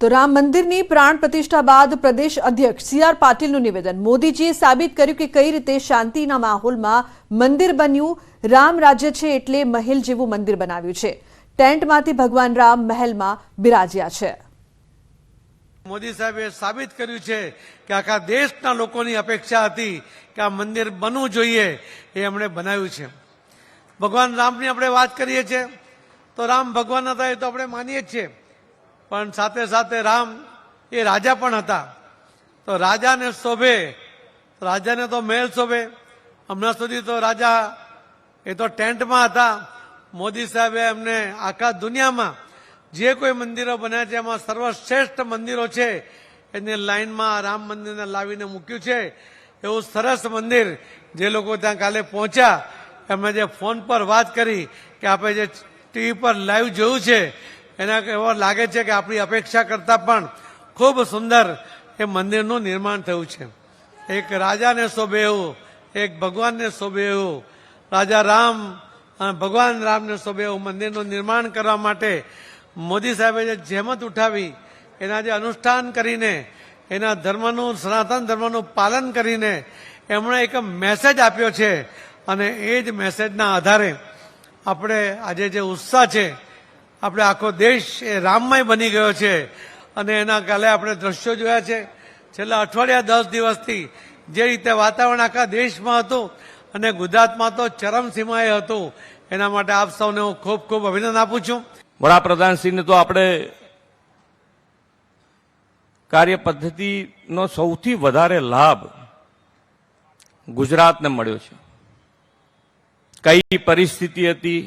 તો રામ મંદિરની પ્રાણ પ્રતિષ્ઠા બાદ પ્રદેશ અધ્યક્ષ સી.આર. પાટીલનું નિવેદન. મોદીજીએ સાબિત કર્યું કે કઈ રીતે શાંતિના માહોલમાં મંદિર બન્યું. રામ રાજ્ય છે એટલે મહેલ જેવું મંદિર બનાવ્યું છે. ટેન્ટમાંથી ભગવાન રામ મહેલમાં બિરાજ્યા છે. મોદી સાહેબે સાબિત કર્યું છે કે આખા દેશના લોકોની અપેક્ષા હતી કે આ મંદિર બનવું જોઈએ, એ એમણે બનાવ્યું છે. ભગવાન રામની આપણે વાત કરીએ છીએ તો રામ ભગવાન હતા એ તો આપણે માનીએ જ છીએ, પણ સાથે સાથે રામ એ રાજા પણ હતા. તો રાજાને શોભે, રાજાને તો મહેલ શોભે. હમણાં સુધી તો રાજા એ તો ટેન્ટમાં હતા. મોદી સાહેબે એમને આખા દુનિયામાં જે કોઈ મંદિરો બન્યા છે એમાં સર્વશ્રેષ્ઠ મંદિરો છે એને લાઈનમાં રામ મંદિરને લાવીને મૂક્યું છે. એવું સરસ મંદિર જે લોકો ત્યાં કાલે પહોંચ્યા એમણે જે ફોન પર વાત કરી કે આપણે જે ટીવી પર લાઈવ જોયું છે એના એવો લાગે છે કે આપણી અપેક્ષા કરતાં પણ ખૂબ સુંદર એ મંદિરનું નિર્માણ થયું છે. એક રાજાને શોભે એવું, એક ભગવાનને શોભે એવું, રાજા રામ અને ભગવાન રામને શોભે એવું મંદિરનું નિર્માણ કરવા માટે મોદી સાહેબે જે જહેમત ઉઠાવી, એના જે અનુષ્ઠાન કરીને, એના ધર્મનું, સનાતન ધર્મનું પાલન કરીને એમણે એક મેસેજ આપ્યો છે. અને એ જ મેસેજના આધારે આપણે આજે જે ઉત્સાહ છે, આપણે આખો દેશ એ રામમય બની ગયો છે. અને એના કાલે આપણે દ્રશ્યો જોયા છે. છેલ્લા અઠવાડિયા 10 દિવસથી જે રીતે વાતાવરણ આખા દેશમાં હતું અને ગુજરાતમાં તો ચરમસીમાએ હતું, એના માટે આપ સૌને હું ખૂબ ખૂબ અભિનંદન આપું છું. વડાપ્રધાનશ્રીને તો આપણે કાર્ય પદ્ધતિનો સૌથી વધારે લાભ ગુજરાતને મળ્યો છે. કઈ પરિસ્થિતિ હતી,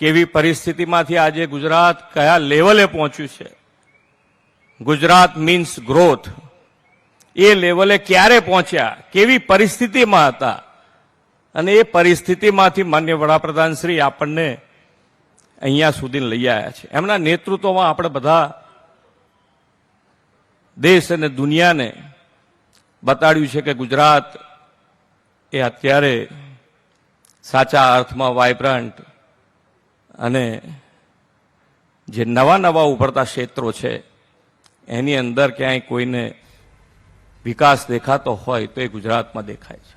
કેવી પરિસ્થિતિમાંથી આજે ગુજરાત કયા લેવલે પહોંચ્યું છે. Gujarat means growth. એ લેવલે ક્યારે પહોંચ્યા, કેવી પરિસ્થિતિમાં હતા, અને એ પરિસ્થિતિમાંથી માન્ય વડાપ્રધાન શ્રી આપણને અહીંયા સુધી લઈ આવ્યા છે. એમના નેતૃત્વમાં આપણે બધા દેશ અને દુનિયાને બતાડ્યું છે કે ગુજરાત એ અત્યારે સાચા અર્થમાં વાઇબ્રન્ટ અને જે નવા નવા ઉભરતા ક્ષેત્રો છે એની અંદર ક્યાંય કોઈને વિકાસ દેખાતો હોય તો એ ગુજરાતમાં દેખાય છે.